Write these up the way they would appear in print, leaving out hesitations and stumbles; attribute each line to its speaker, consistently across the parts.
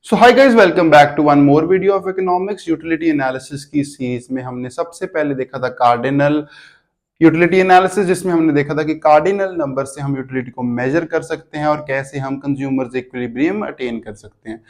Speaker 1: So hi guys, welcome back to one more video of economics. Utility analysis की series में हमने सबसे पहले देखा था कार्डिनल यूटिलिटी एनालिसिस, जिसमें हमने देखा था कि कार्डिनल नंबर से हम यूटिलिटी को मेजर कर सकते हैं और कैसे हम कंज्यूमर्स इक्विलिब्रियम अटेन कर सकते हैं।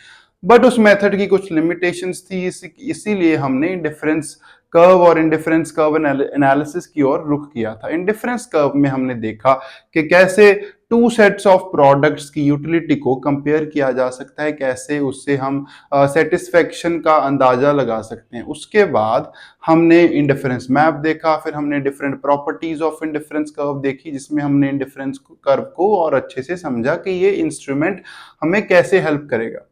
Speaker 1: बट उस मेथड की कुछ लिमिटेशंस थी, इसीलिए हमने इंडिफरेंस कर्व और इंडिफरेंस कर्व एनालिसिस की ओर रुख किया था। इंडिफरेंस कर्व में हमने देखा कि कैसे टू सेट्स ऑफ प्रोडक्ट्स की यूटिलिटी को कंपेयर किया जा सकता है, कैसे उससे हम सेटिस्फेक्शन का अंदाजा लगा सकते हैं। उसके बाद हमने इंडिफरेंस मैप देखा, फिर हमने different properties of indifference curve देखी, जिसमें हमने इंडिफरेंस कर्व को और अच्छे से समझा कि ये इंस्ट्रूमेंट हमें कैसे हेल्प करेगा।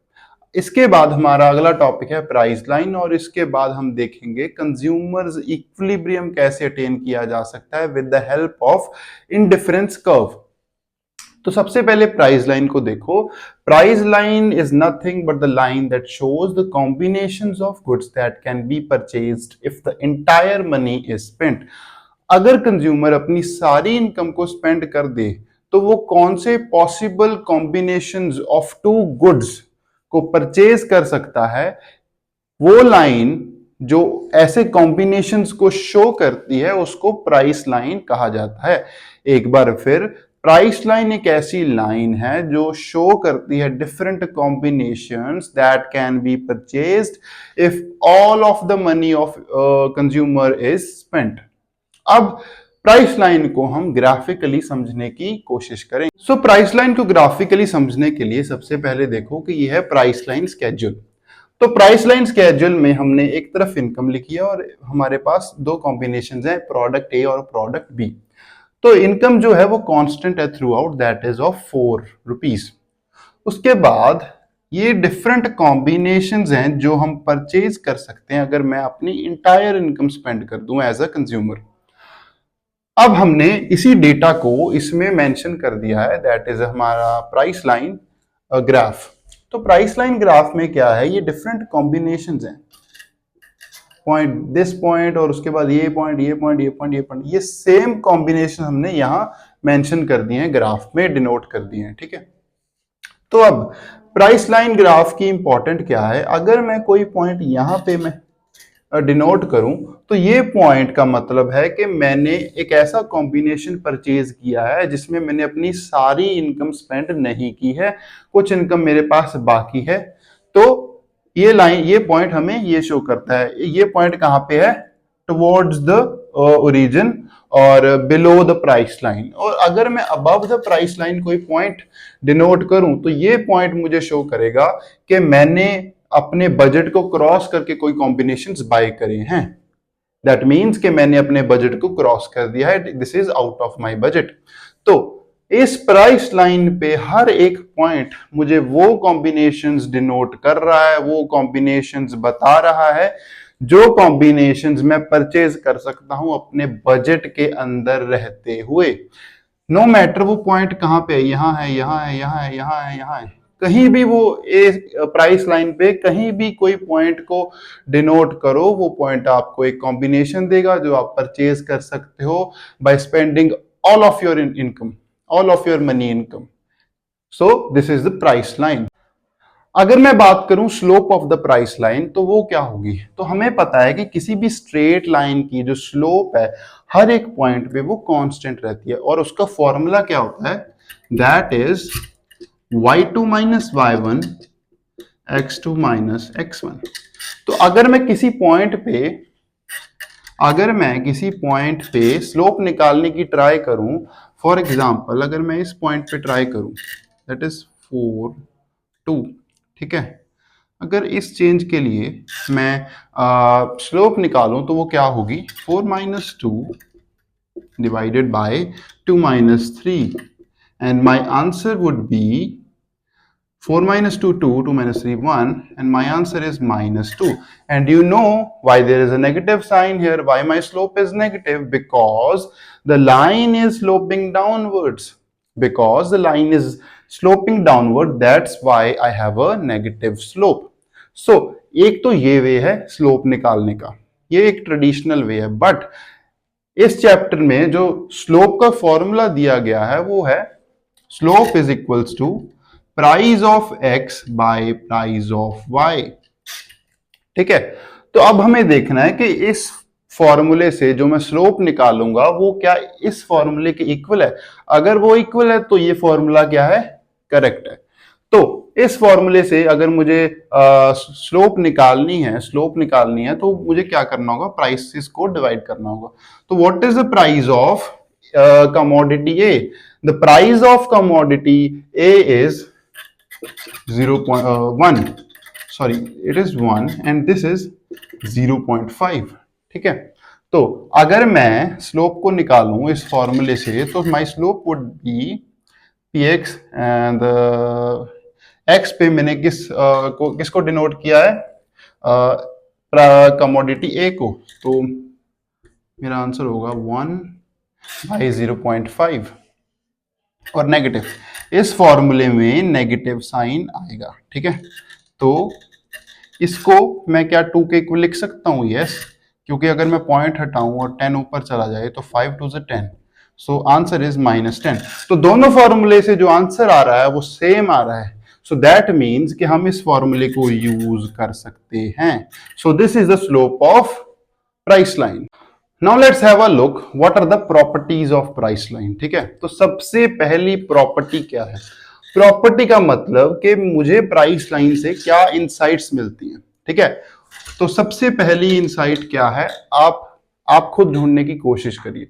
Speaker 1: इसके बाद हमारा अगला टॉपिक है प्राइस लाइन, और इसके बाद हम देखेंगे कंज्यूमर्स इक्विलिब्रियम कैसे अटेन किया जा सकता है with the help of indifference curve. तो सबसे पहले प्राइस लाइन को देखो। Price line is nothing but the line that shows the combinations of goods that can be purchased if the entire money is spent. अगर consumer अपनी सारी income को spend कर दे तो वो कौन से possible combinations of two goods को परचेज कर सकता है, वो लाइन जो ऐसे कॉम्बिनेशंस को शो करती है उसको प्राइस लाइन कहा जाता है। एक बार फिर, प्राइस लाइन एक ऐसी लाइन है जो शो करती है different combinations that can be purchased if all of the money of consumer is spent. अब प्राइस लाइन को हम ग्राफिकली समझने की कोशिश करें। सो प्राइस लाइन को ग्राफिकली समझने के लिए सबसे पहले देखो कि यह है प्राइस लाइन स्केड्यूल। तो प्राइस लाइन स्केड्यूल में हमने एक तरफ इनकम लिखी है और हमारे पास दो कॉम्बिनेशंस हैं, प्रोडक्ट ए और प्रोडक्ट बी। तो इनकम जो है वो कांस्टेंट है through out, that is of 4 rupees. उसके बाद ये डिफरेंट कॉम्बिनेशंस हैं जो हम परचेज कर सकते हैं अगर मैं अपनी इंटायर इनकम स्पेंड कर दूं एज अ कंज्यूमर। अब हमने इसी डेटा को इसमें मेंशन कर दिया है, दैट इज हमारा प्राइस लाइन ग्राफ। तो प्राइस लाइन ग्राफ में क्या है, ये डिफरेंट कॉम्बिनेशंस हैं, पॉइंट दिस पॉइंट और उसके बाद ये पॉइंट ये पॉइंट ये पॉइंट ये पॉइंट, ये सेम कॉम्बिनेशन हमने यहां मेंशन कर दिए हैं, ग्राफ में डिनोट कर दिए हैं। ठीक है, तो अब प्राइस लाइन ग्राफ की इंपॉर्टेंट क्या है, अगर मैं कोई पॉइंट यहां पे मैं डिनोट करूं तो ये पॉइंट का मतलब है कि मैंने एक ऐसा कॉम्बिनेशन परचेज किया है जिसमें मैंने अपनी सारी इनकम स्पेंड नहीं की है, कुछ इनकम मेरे पास बाकी है। तो ये लाइन, ये पॉइंट हमें ये शो करता है, ये पॉइंट कहां पे है, टुवर्ड्स द ओरिजिन और बिलो द प्राइस लाइन। और अगर मैं अबव द प्राइस लाइन कोई पॉइंट डिनोट करूं तो ये पॉइंट मुझे शो करेगा कि मैंने अपने बजट को क्रॉस करके कोई कॉम्बिनेशंस बाय करे हैं। दैट मीन्स कि मैंने अपने बजट को क्रॉस कर दिया है, this is out of my budget. तो इस प्राइस लाइन पे हर एक पॉइंट मुझे वो कॉम्बिनेशंस डिनोट कर रहा है, वो कॉम्बिनेशंस बता रहा है जो कॉम्बिनेशंस मैं परचेज कर सकता हूं अपने बजट के अंदर रहते हुए। नो मैटर वो पॉइंट कहां पे है, यहां है, यहां है, यहां है, यहां है, यहां है, कहीं भी वो प्राइस लाइन पे कहीं भी कोई पॉइंट को डिनोट करो, वो पॉइंट आपको एक कॉम्बिनेशन देगा जो आप परचेज कर सकते हो by spending all of your income, all of your money income. So this is the price line. अगर मैं बात करूं slope of the price line तो वो क्या होगी, तो हमें पता है कि किसी भी स्ट्रेट लाइन की जो स्लोप है हर एक पॉइंट पे वो कांस्टेंट रहती है, और उसका फॉर्मूला क्या होता है, that is y2 minus y1 x2 minus x1। तो अगर मैं किसी पॉइंट पे स्लोप निकालने की ट्राई करूं, फॉर एग्जांपल अगर मैं इस पॉइंट पे ट्राई करूं, दैट इज 4 2, ठीक है, अगर इस चेंज के लिए मैं स्लोप निकालूं तो वो क्या होगी, 4 minus 2 divided by 2 minus 3, and my answer would be 4 minus 2 2, 2 minus 3 1, and my answer is minus 2. And you know why there is a negative sign here, why my slope is negative, because the line is sloping downwards, because the line is sloping downward, that's why I have a negative slope. So एक तो ये वे है slope निकालने का, ये एक traditional way है, but इस चैप्टर में जो स्लोप का फॉर्मूला दिया गया है वो है slope is equals to price of x by price of y। ठीक है, तो अब हमें देखना है कि इस फॉर्मूले से जो मैं स्लोप निकालूंगा वो क्या इस फॉर्मूले के इक्वल है। अगर वो इक्वल है तो ये फॉर्मूला क्या है, करेक्ट है। तो इस फॉर्मूले से अगर मुझे स्लोप निकालनी है तो मुझे क्या करना होगा, प्राइसेस को डिवाइड करना होगा। तो what is the price of commodity A? The price of commodity A is 0.1, sorry it is 1 and this is 0.5। ठीक है, तो अगर मैं स्लोप को निकालूं इस फॉर्मूले से तो my slope would be P X and X पे मैंने किसको डिनोट किया है, कमोडिटी ए को, तो मेरा आंसर होगा 1/0.5 और नेगेटिव, इस फॉर्मूले में नेगेटिव साइन आएगा। ठीक है, तो इसको मैं क्या 2 के इक्वल लिख सकता हूं, यस, क्योंकि अगर मैं पॉइंट हटाऊं और 10 ऊपर चला जाए तो 5 2 10, सो आंसर इज -10। तो दोनों फॉर्मूले से जो आंसर आ रहा है वो सेम आ रहा है, सो दैट मीन्स कि हम इस फॉर्मूले को यूज कर सकते हैं। So this is the slope of price line. Now let's have a look what are the properties of price line. ठीक है, तो सबसे पहली प्रॉपर्टी क्या है, प्रॉपर्टी का मतलब कि मुझे प्राइस लाइन से क्या इनसाइट्स मिलती हैं। ठीक है, तो सबसे पहली इनसाइट क्या है, आप खुद ढूंढने की कोशिश करिए।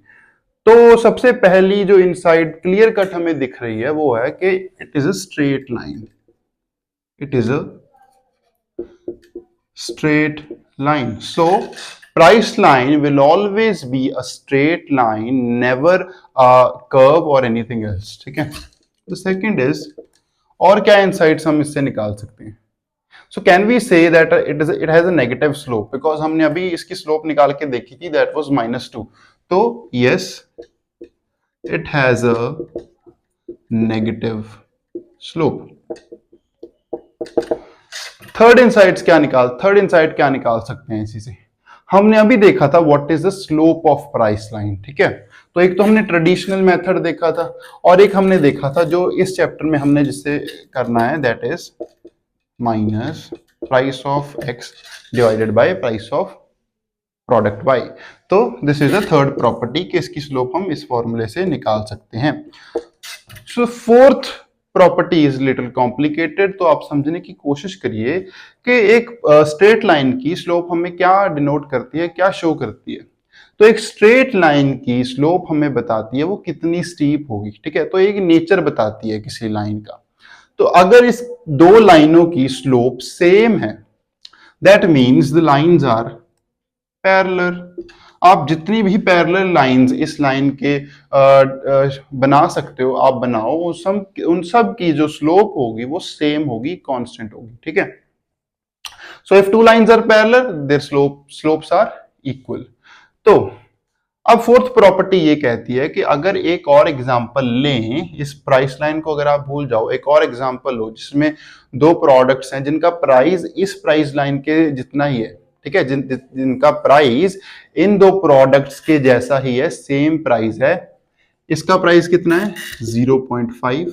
Speaker 1: तो सबसे पहली जो इनसाइट क्लियर कट हमें दिख रही है वो है कि it is a straight line, it is a straight line. So price line will always be a straight line, never a curve or anything else. ठीक है, the second is, और क्या insights हम इससे निकाल सकते हैं। So can we say that it has a negative slope, because हमने अभी इसकी slope निकाल के देखी थी, that was -2, तो yes it has a negative slope। Third insight क्या निकाल सकते हैं इसी से, हमने अभी देखा था what is the slope of price line. ठीक है, तो एक तो हमने ट्रेडिशनल मेथड देखा था और एक हमने देखा था जो इस चैप्टर में हमने जिससे करना है, that is minus price of X divided by price of product Y. तो this is the third property कि इसकी स्लोप हम इस फॉर्मूले से निकाल सकते हैं। So fourth property is little complicated, तो आप समझने की कोशिश करिए कि एक स्ट्रेट लाइन की स्लोप हमें क्या डिनोट करती है, क्या शो करती है। तो एक स्ट्रेट लाइन की स्लोप हमें बताती है वो कितनी स्टीप होगी। ठीक है, तो एक नेचर बताती है किसी लाइन का। तो अगर इस दो लाइनों की स्लोप सेम है, that means the lines are parallel. आप जितनी भी पैरेलल लाइंस इस लाइन के बना सकते हो, आप बनाओ, उन सब की जो स्लोप होगी वो सेम होगी, कांस्टेंट होगी। ठीक है, so if two lines are parallel their slopes are equal. तो अब फोर्थ प्रॉपर्टी ये कहती है कि अगर एक और एग्जांपल लें, इस प्राइस लाइन को अगर आप भूल जाओ, एक और एग्जांपल हो जिसमें दो प्रोडक्ट्स हैं जिनका प्राइस इस प्राइस लाइन के जितना ही है। ठीक है, जिनका प्राइस इन दो प्रोडक्ट्स के जैसा ही है, सेम प्राइस है। इसका प्राइस कितना है 0.5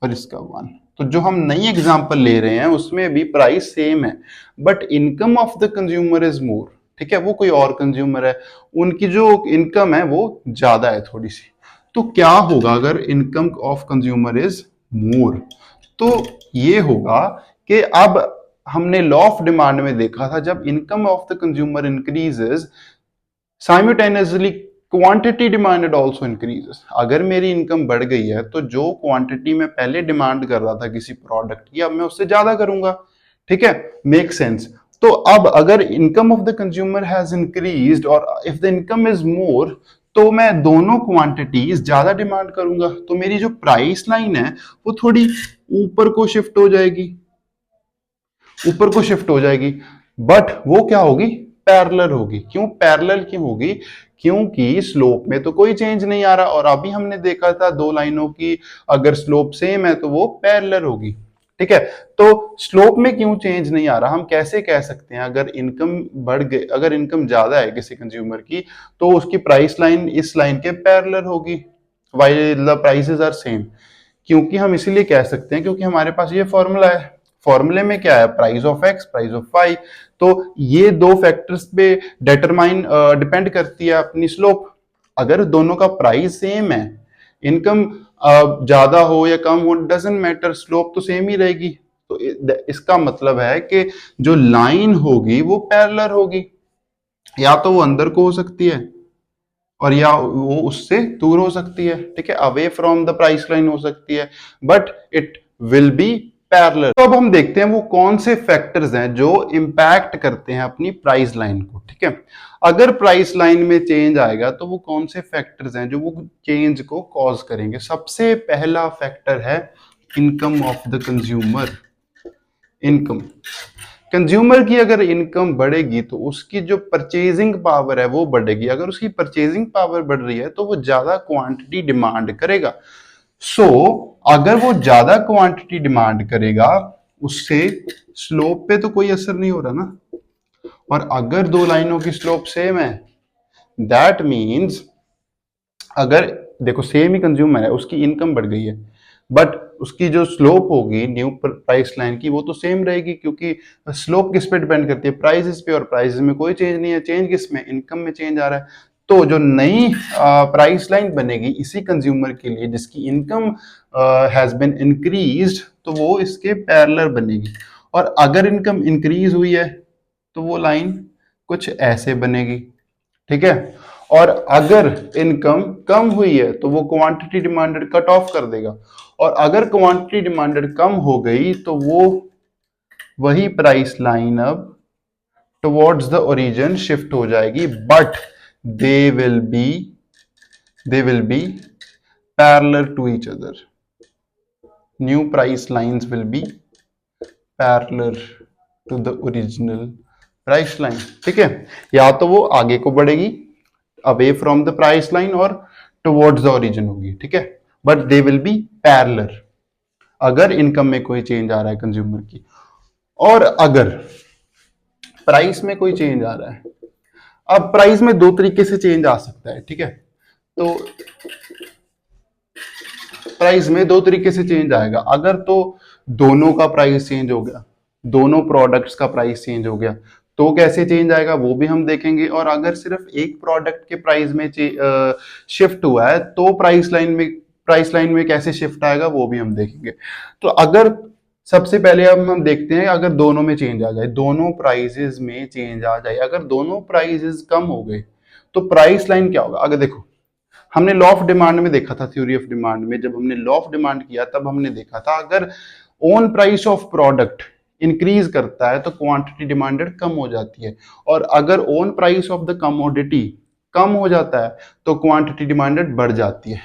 Speaker 1: और इसका 1। तो जो हम नई एग्जांपल ले रहे हैं उसमें भी प्राइस सेम है, but income of the consumer is more. ठीक है, वो कोई और कंज्यूमर है, उनकी जो इनकम है वो ज्यादा है थोड़ी सी। तो क्या होगा अगर income of consumer is more, तो ये होगा कि अब हमने लॉ ऑफ डिमांड में देखा था, जब income of the consumer increases simultaneously quantity demanded also increases. अगर मेरी इनकम बढ़ गई है तो जो क्वांटिटी में पहले डिमांड कर रहा था किसी प्रोडक्ट की, अब मैं उससे ज्यादा करूंगा। ठीक है, मेक सेंस। तो अब अगर income of the consumer has increased और if the income is more, तो मैं दोनों क्वांटिटीज ज्यादा डिमांड करूंगा, तो मेरी जो प्राइस लाइन है वो थोड़ी ऊपर को शिफ्ट हो जाएगी, बट वो क्या होगी, पैरेलल होगी। क्यों पैरेलल क्यों होगी, क्योंकि स्लोप में तो कोई चेंज नहीं आ रहा, और अभी हमने देखा था दो लाइनों की अगर स्लोप सेम है तो वो पैरेलल होगी। ठीक है, तो स्लोप में क्यों चेंज नहीं आ रहा, हम कैसे कह सकते हैं अगर इनकम बढ़ गई, अगर इनकम ज्यादा है किसी कंज्यूमर की तो उसकी प्राइस लाइन इस लाइन के पैरेलल होगी while the prices are same. क्योंकि हम इसीलिए कह सकते हैं क्योंकि हमारे पास ये फॉर्मूला है। फॉर्मूले में क्या है, price of X, price of Y. तो ये दो फैक्टर्स पे डिपेंड करती है अपनी स्लोप। अगर दोनों का प्राइस सेम है, इनकम ज्यादा हो या कम हो डजेंट मैटर, स्लोप तो सेम ही रहेगी। तो इसका मतलब है कि जो लाइन होगी वो पैरेलल होगी, या तो वो अंदर को हो सकती है और या वो उससे दूर हो सकती है, ठीक है, away from the price line हो सकती है, but it will be parallel. तो अब हम देखते हैं वो कौन से फैक्टर्स हैं जो इंपैक्ट करते हैं अपनी प्राइस लाइन को, ठीक है। अगर प्राइस लाइन में चेंज आएगा तो वो कौन से फैक्टर्स हैं जो वो चेंज को कॉज करेंगे। सबसे पहला फैक्टर है income of the consumer. Income, consumer की अगर इनकम बढ़ेगी तो उसकी जो परचेजिंग पावर है वो बढ़ेगी। अगर उसकी परचेजिंग पावर बढ़ रही है तो वो ज्यादा क्वांटिटी डिमांड करेगा। सो अगर वो ज्यादा क्वांटिटी डिमांड करेगा, उससे स्लोप पे तो कोई असर नहीं हो रहा ना। और अगर दो लाइनों की स्लोप सेम है, दैट मीन्स, अगर देखो सेम ही कंज्यूमर है, उसकी इनकम बढ़ गई है, बट उसकी जो स्लोप होगी न्यू प्राइस लाइन की वो तो सेम रहेगी, क्योंकि स्लोप किस पे डिपेंड करती है, प्राइसेस पे, और प्राइसेस में कोई चेंज नहीं है। चेंज किस में, इनकम में चेंज आ रहा है। तो जो नई प्राइस लाइन बनेगी इसी कंज्यूमर के लिए जिसकी इनकम हैज बीन इंक्रीज्ड, तो वो इसके पैरेलल बनेगी। और अगर इनकम इंक्रीज हुई है तो वो लाइन कुछ ऐसे बनेगी, ठीक है। और अगर इनकम कम हुई है तो वो क्वांटिटी डिमांडेड कट ऑफ कर देगा, और अगर क्वांटिटी डिमांडेड कम हो गई तो वो वही प्राइस लाइन अब टुवर्ड्स द ओरिजिन शिफ्ट हो जाएगी, but they will be parallel to each other. New price lines will be parallel to the original price line, ठीक है। या तो वो आगे को बढ़ेगी away from the price line और टुवर्ड्स द ओरिजिन होगी, ठीक है, but they will be parallel अगर इनकम में कोई चेंज आ रहा है कंज्यूमर की। और अगर प्राइस में कोई चेंज आ रहा है, अब प्राइस में दो तरीके से चेंज आ सकता है, ठीक है। तो प्राइस में दो तरीके से चेंज आएगा। अगर तो दोनों का प्राइस चेंज हो गया, दोनों प्रोडक्ट्स का प्राइस चेंज हो गया, तो कैसे चेंज आएगा वो भी हम देखेंगे। और अगर सिर्फ एक प्रोडक्ट के प्राइस में शिफ्ट हुआ है तो प्राइस लाइन में कैसे शिफ्ट आएगा वो भी हम देखेंगे। तो अगर सबसे पहले अब हम देखते हैं, अगर दोनों में चेंज आ जाए, दोनों प्राइसेस में चेंज आ जाए, अगर दोनों प्राइसेस कम हो गए तो प्राइस लाइन क्या होगा। अगर देखो हमने लॉ ऑफ डिमांड में देखा था, थ्योरी ऑफ डिमांड में जब हमने लॉ ऑफ डिमांड किया तब हमने देखा था अगर own price of product increase करता है तो क्वांटिटी डिमांडेड कम हो जाती है, और अगर own price of the commodity कम हो जाता है तो क्वांटिटी डिमांडेड बढ़ जाती है।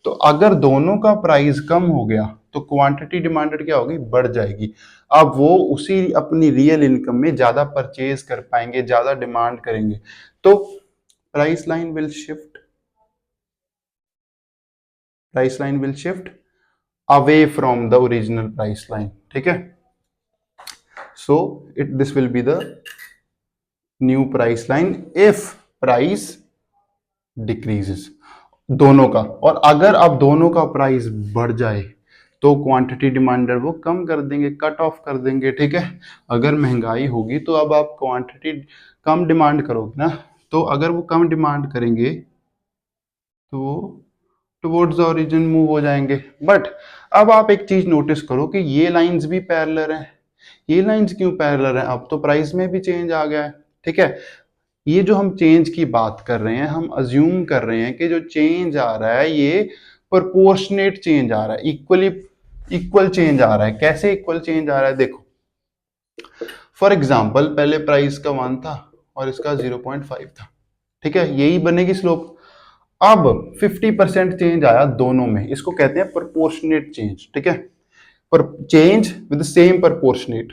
Speaker 1: तो अगर दोनों का प्राइस कम हो गया तो क्वांटिटी डिमांडेड क्या होगी, बढ़ जाएगी। अब वो उसी अपनी रियल इनकम में ज्यादा परचेज कर पाएंगे, ज्यादा डिमांड करेंगे, तो price line will shift away from the original price line, ठीक है। So this will be the new price line if price decreases दोनों का। और अगर अब दोनों का प्राइस बढ़ जाए तो क्वांटिटी डिमांडेड वो कम कर देंगे, कट ऑफ कर देंगे, ठीक है। अगर महंगाई होगी तो अब आप क्वांटिटी कम डिमांड करोगे ना, तो अगर वो कम डिमांड करेंगे तो टुवर्ड्स द ओरिजिन मूव हो जाएंगे। बट अब आप एक चीज नोटिस करो कि ये लाइंस भी पैरेलल हैं। ये लाइंस क्यों पैरेलल हैं, अब तो प्राइस में भी चेंज आ गया है, ठीक है। ये जो हम चेंज की बात कर रहे हैं, हम अज्यूम कर रहे हैं कि जो चेंज आ रहा है ये प्रोपोर्शनेट चेंज आ रहा है, इक्वल चेंज आ रहा है। कैसे इक्वल चेंज आ रहा है, देखो फॉर एग्जाम्पल पहले प्राइस का 1 था और इसका 0.5 था, ठीक है, यही बनेगी स्लोप। अब 50% चेंज आया दोनों में, इसको कहते हैं प्रोपोर्शनेट चेंज, ठीक है, पर चेंज विद सेम प्रोपोर्शनेट।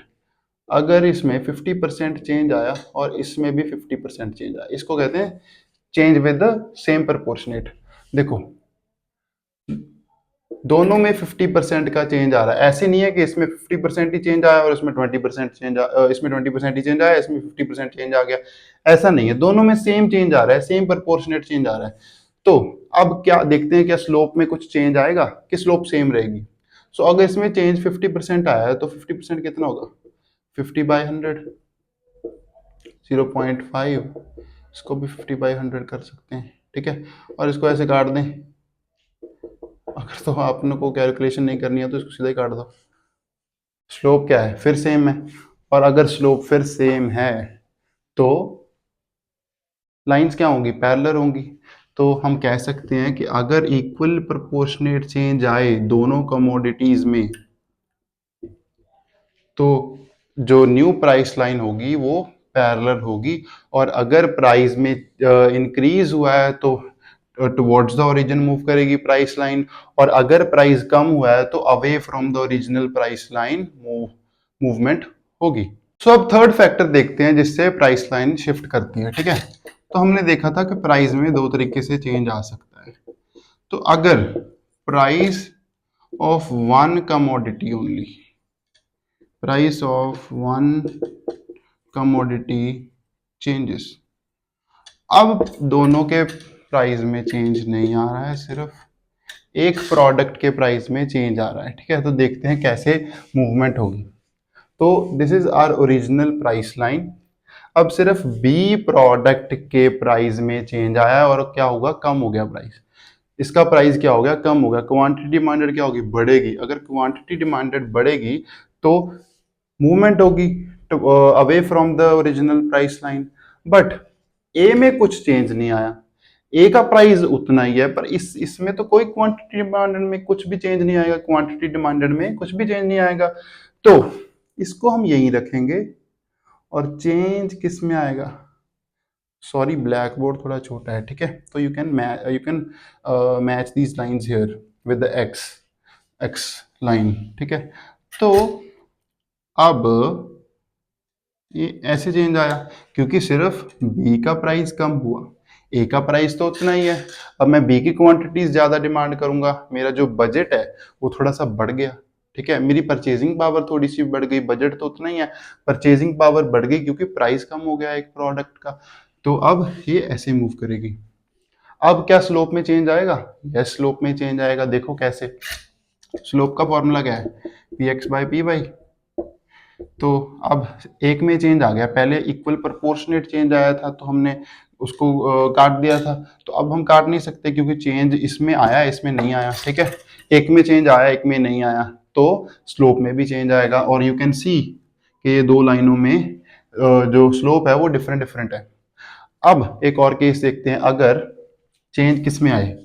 Speaker 1: अगर इसमें 50% चेंज आया और इसमें भी 50% चेंज आया, इसको कहते हैं change with the same proportionate. देखो दोनों में 50% का चेंज आ रहा है, ऐसे नहीं है कि इसमें 50% ही चेंज आया और इसमें 20% चेंज इसमें 20% ही चेंज आया, इसमें 50% चेंज आ गया, ऐसा नहीं है। दोनों में सेम चेंज आ रहा है, सेम प्रोपोर्शनेट चेंज आ रहा है। तो अब क्या देखते हैं, क्या स्लोप में कुछ चेंज आएगा कि स्लोप सेम रहेगी। सो अगर इसमें चेंज 50% आया है तो 50% कितना होगा, 50/100, 0.5, इसको भी 50/100 कर सकते हैं, ठीक है। और इसको ऐसे काट दें, अगर तो आपने को कैलकुलेशन नहीं करनी है तो इसको सीधा ही काट दो। स्लोप क्या है, फिर सेम है, और अगर स्लोप फिर सेम है तो लाइंस क्या होंगी, पैरेलल होंगी। तो हम कह सकते हैं कि अगर इक्वल प्रोपोर्शनेट चेंज आए दोनों कमोडिटीज में तो जो न्यू प्राइस लाइन होगी वो पैरेलल होगी, और अगर प्राइस में इंक्रीज हुआ है तो टुवर्ड्स द ओरिजिन मूव करेगी प्राइस लाइन, और अगर प्राइस कम हुआ है तो away from the original price line movement होगी। सो अब थर्ड फैक्टर देखते हैं जिससे प्राइस लाइन शिफ्ट करती है, ठीक है। तो हमने देखा था कि प्राइस में दो तरीके से चेंज आ सकता है। तो अगर price of one commodity only, price of one commodity changes, अब दोनों के प्राइस में चेंज नहीं आ रहा है, सिर्फ एक प्रोडक्ट के प्राइस में चेंज आ रहा है, ठीक है। तो देखते हैं कैसे मूवमेंट होगी। तो this is our original price line. अब सिर्फ बी प्रोडक्ट के प्राइस में चेंज आया है, और क्या होगा, कम हो गया प्राइस, इसका प्राइस क्या हो गया, कम हो गया। क्वांटिटी डिमांडेड क्या होगी, बढ़ेगी। अगर क्वांटिटी डिमांडेड बढ़ेगी तो मूवमेंट होगी away from the original price line. But a में कुछ चेंज नहीं आया, ए का प्राइस उतना ही है, पर इसमें तो कोई क्वांटिटी डिमांडेड में कुछ भी चेंज नहीं आएगा, क्वांटिटी डिमांडेड में कुछ भी चेंज नहीं आएगा। तो इसको हम यहीं रखेंगे, और चेंज किस में आएगा, सॉरी ब्लैक बोर्ड थोड़ा छोटा है, ठीक है। तो you can match these lines here with the x line, ठीक है। तो अब ये ऐसे चेंज आया क्योंकि सिर्फ बी का प्राइस कम हुआ, ए का प्राइस तो उतना ही है। अब मैं बी की क्वांटिटीज ज्यादा डिमांड करूंगा, मेरा जो बजट है वो थोड़ा सा बढ़ गया, ठीक है। मेरी परचेजिंग पावर थोड़ी सी बढ़ गई, बजट तो उतना ही है, परचेजिंग पावर बढ़ गई क्योंकि प्राइस कम हो गया एक प्रोडक्ट का। तो अब ये ऐसे मूव करेगी। अब क्या स्लोप में चेंज आएगा, यस स्लोप में चेंज आएगा। देखो कैसे, स्लोप का फॉर्मूला क्या है, P X by P Y. तो अब एक में चेंज आ गया, पहले इक्वल प्रोपोर्शनेट चेंज आया था तो हमने उसको काट दिया था। तो अब हम काट नहीं सकते क्योंकि चेंज इसमें आया, इसमें नहीं आया, ठीक है। एक में चेंज आया, एक में नहीं आया, तो स्लोप में भी चेंज आएगा। और यू कैन सी कि ये दो लाइनों में जो स्लोप है वो डिफरेंट डिफरेंट है। अब एक और केस देखते हैं, अगर चेंज किस में आए,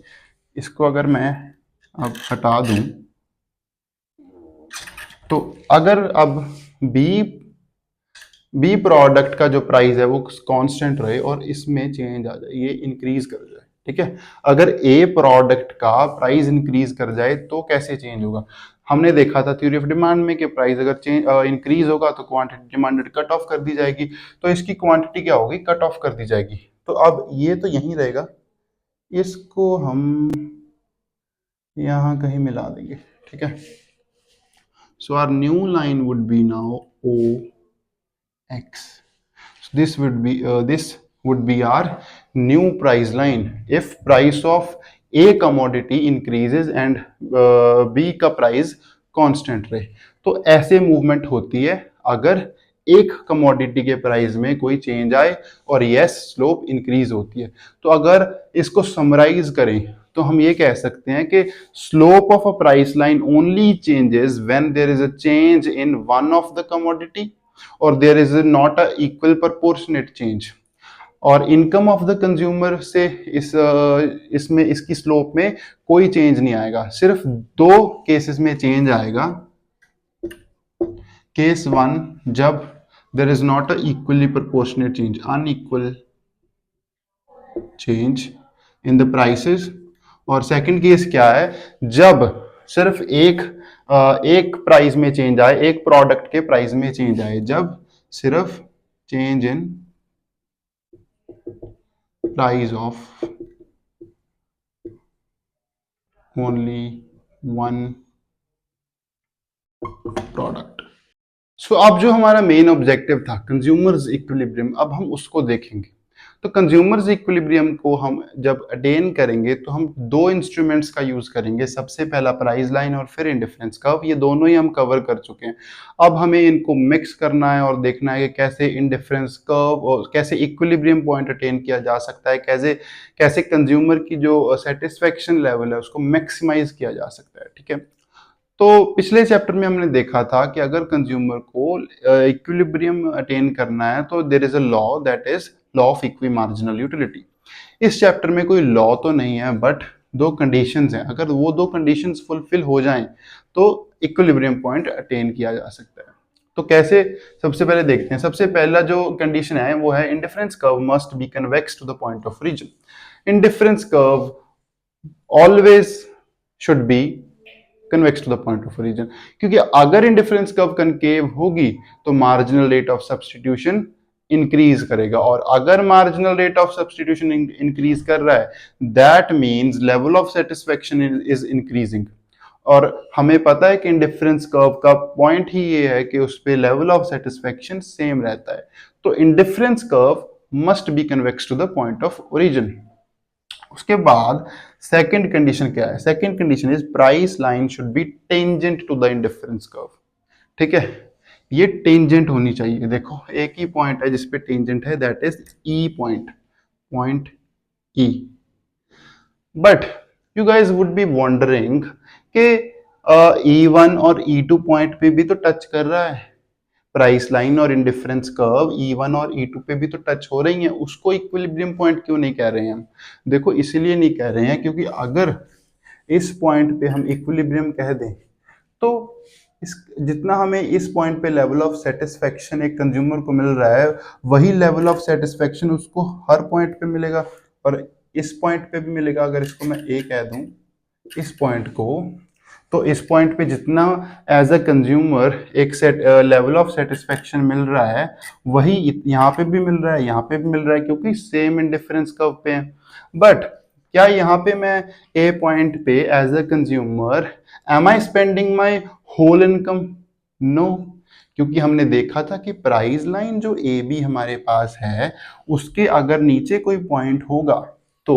Speaker 1: इसको अगर मैं अब हटा दूं, तो अगर अब बी प्रोडक्ट का जो प्राइस है वो कांस्टेंट रहे और इसमें चेंज आ जाए, ये इंक्रीज कर जाए, ठीक है। अगर ए प्रोडक्ट का प्राइस इंक्रीज कर जाए तो कैसे चेंज होगा, हमने देखा था थ्योरी ऑफ डिमांड में कि प्राइस अगर चेंज इंक्रीज होगा तो क्वांटिटी डिमांडेड कट ऑफ कर दी जाएगी, तो इसकी क्वांटिटी क्या होगी, कट ऑफ कर दी जाएगी। तो अब ये तो यहीं रहेगा, इसको हम यहाँ कहीं मिला देंगे, ठीक है। So our new line would be now O x. So this would be our new price line if price of a commodity increases and b का प्राइस कांस्टेंट रहे। तो ऐसे मूवमेंट होती है अगर एक कमोडिटी के प्राइस में कोई चेंज आए और यस स्लोप इंक्रीज होती है। तो अगर इसको समराइज करें तो हम ये कह सकते हैं कि slope of a price line only changes when there is a change in one of the commodity और there is not a equal proportionate change. और इनकम ऑफ द कंज्यूमर से इसमें इसकी स्लोप में कोई चेंज नहीं आएगा, सिर्फ दो केसेस में चेंज आएगा। केस वन, जब there is not a equally proportionate change, unequal change in the prices. और सेकंड केस क्या है, जब सिर्फ एक प्राइस में चेंज आए, एक प्रोडक्ट के प्राइस में चेंज आए, जब सिर्फ change in price of only one product. So अब जो हमारा मेन ऑब्जेक्टिव था कंज्यूमर्स इक्विलिब्रियम, अब हम उसको देखेंगे। तो कंज्यूमर्स इक्विलिब्रियम को हम जब अटेन करेंगे तो हम दो इंस्ट्रूमेंट्स का यूज करेंगे, सबसे पहला प्राइस लाइन और फिर इंडिफरेंस कर्व। ये दोनों ही हम कवर कर चुके हैं। अब हमें इनको मिक्स करना है और देखना है कि कैसे इंडिफरेंस कर्व और कैसे इक्विलिब्रियम पॉइंट अटेन किया जा सकता है, कैसे कैसे कंज्यूमर की जो सेटिस्फेक्शन लेवल है उसको मैक्सिमाइज किया जा सकता है। ठीक है, तो पिछले चैप्टर में हमने देखा था कि अगर कंज्यूमर को इक्विलिब्रियम अटेन करना है तो there is a law, that is law of equi marginal utility. इस चैप्टर में कोई लॉ तो नहीं है, बट दो कंडीशंस हैं। अगर वो दो कंडीशंस फुलफिल हो जाएं तो इक्विलिब्रियम पॉइंट अटेन किया जा सकता है। तो कैसे, सबसे पहले देखते हैं। सबसे पहला जो कंडीशन है वो है indifference curve must be convex to the point of origin. Indifference curve always should be convex to the point of origin, क्योंकि अगर इंडिफरेंस कर्व कनकेव होगी तो marginal rate of substitution increase करेगा, और अगर marginal rate of substitution increase कर रहा है that means level of satisfaction is increasing. और हमें पता है कि इंडिफरेंस कर्व का पॉइंट ही ये है कि उस पे लेवल ऑफ सेटिस्फेक्शन सेम रहता है। तो indifference curve must be convex to the point of origin. उसके बाद सेकंड कंडीशन क्या है? Second condition is price line should be tangent to the indifference curve. ठीक है, ये टेंजेंट होनी चाहिए। देखो एक ही पॉइंट है जिसपे टेंजेंट है, that is E point, point E. But you guys would be wondering कि E1 और E2 पॉइंट पे भी तो टच कर रहा है। प्राइस लाइन और इंडिफरेंस कर्व E1 और E2 पे भी तो टच हो रही हैं, उसको इक्विलिब्रियम पॉइंट क्यों नहीं कह रहे हैं हम? देखो इसलिए नहीं कह रहे हैं क्योंकि अगर इस पॉइंट पे हम इक्विलिब्रियम कह दें तो इस जितना हमें इस पॉइंट पे लेवल ऑफ सेटिस्फेक्शन एक कंज्यूमर को मिल रहा है, वही लेवल ऑफ सेटिस्फेक्शन उसको हर पॉइंट पे मिलेगा और इस पॉइंट पे भी मिलेगा। अगर इसको मैं ए कह दूं इस पॉइंट को, तो इस पॉइंट पे जितना एज अ कंज्यूमर एक सेट लेवल ऑफ सेटिस्फेक्शन मिल रहा है वही यहाँ पे भी मिल रहा है, यहाँ पे भी मिल रहा है, क्योंकि सेम इंडिफरेंस कर्व पे है। बट क्या यहाँ पे मैं ए पॉइंट पे as a consumer am I spending my whole income? No, क्योंकि हमने देखा था कि प्राइस लाइन जो ए बी हमारे पास है उसके अगर नीचे कोई पॉइंट होगा तो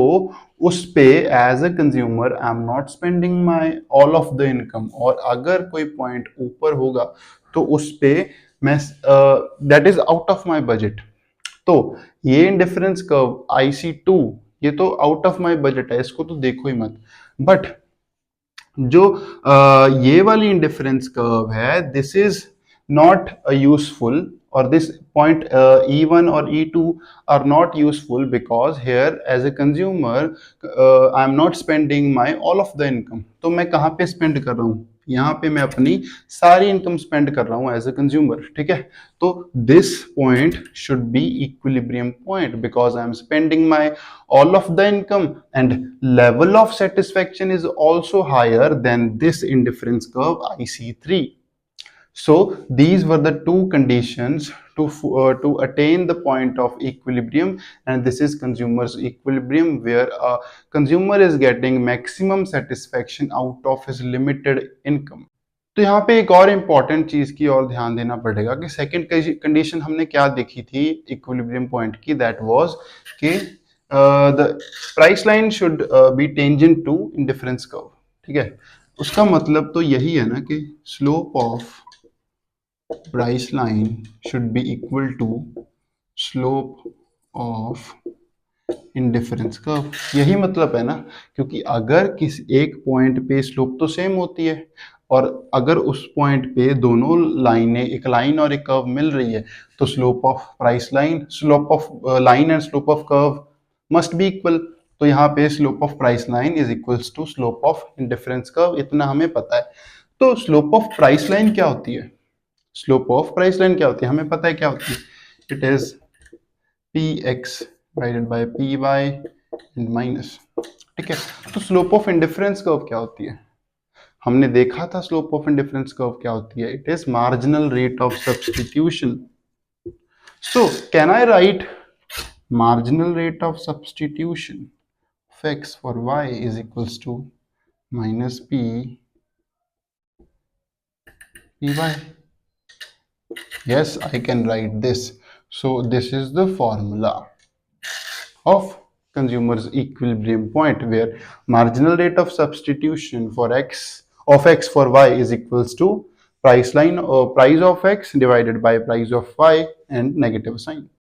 Speaker 1: उस पे as a consumer I am not spending my all of the income, और अगर कोई पॉइंट ऊपर होगा तो उस पे मैं that is out of my budget. तो ये इंडिफरेंस कर्व IC2 ये तो आउट ऑफ माई बजट है, इसको तो देखो ही मत। बट जो ये वाली इंडिफरेंस कर्व है दिस इज नॉट यूजफुल, और दिस पॉइंट E1 और E2 are not useful because here as a consumer I am not spending my all of the income। तो मैं कहाँ पे स्पेंड कर रहा हूँ? यहाँ पे मैं अपनी सारी इनकम स्पेंड कर रहा हूँ एज अ कंज्यूमर। ठीक है, तो this point should be equilibrium point because I am spending my all of the income and level of satisfaction is also higher than this indifference curve IC3. So these were the two conditions to attain the point of equilibrium, and this is consumer's equilibrium where a consumer is getting maximum satisfaction out of his limited income। तो यहाँ पे एक और important चीज की और ध्यान देना पड़ेगा कि सेकंड कंडीशन हमने क्या देखी थी इक्विलिब्रियम पॉइंट की, दैट वाज कि the price line should be tangent to indifference curve. ठीक है, उसका मतलब तो यही है ना कि slope of price line should be equal to slope of indifference curve. यही मतलब है ना, क्योंकि अगर किसी एक पॉइंट पे स्लोप तो सेम होती है और अगर उस पॉइंट पे दोनों लाइनें एक लाइन और एक कर्व मिल रही है तो slope of price line, slope of line and slope of curve must be equal. तो यहाँ पे slope of price line is equals to slope of indifference curve, इतना हमें पता है। तो स्लोप ऑफ प्राइस लाइन क्या होती है? स्लोप ऑफ प्राइस लाइन क्या होती है हमें पता है क्या होती है, it is px divided by py and minus. ठीक है, तो स्लोप ऑफ इंडिफरेंस कर्व क्या होती है? हमने देखा था स्लोप ऑफ इंडिफरेंस कर्व क्या होती है, it is marginal rate of substitution. So can I right marginal rate of substitution of x for y is equals to minus p py? Yes, I can write this. So this is the formula. of consumer's equilibrium point, where marginal rate of substitution for x for y is equals to price line or price of x divided by price of y and negative sign.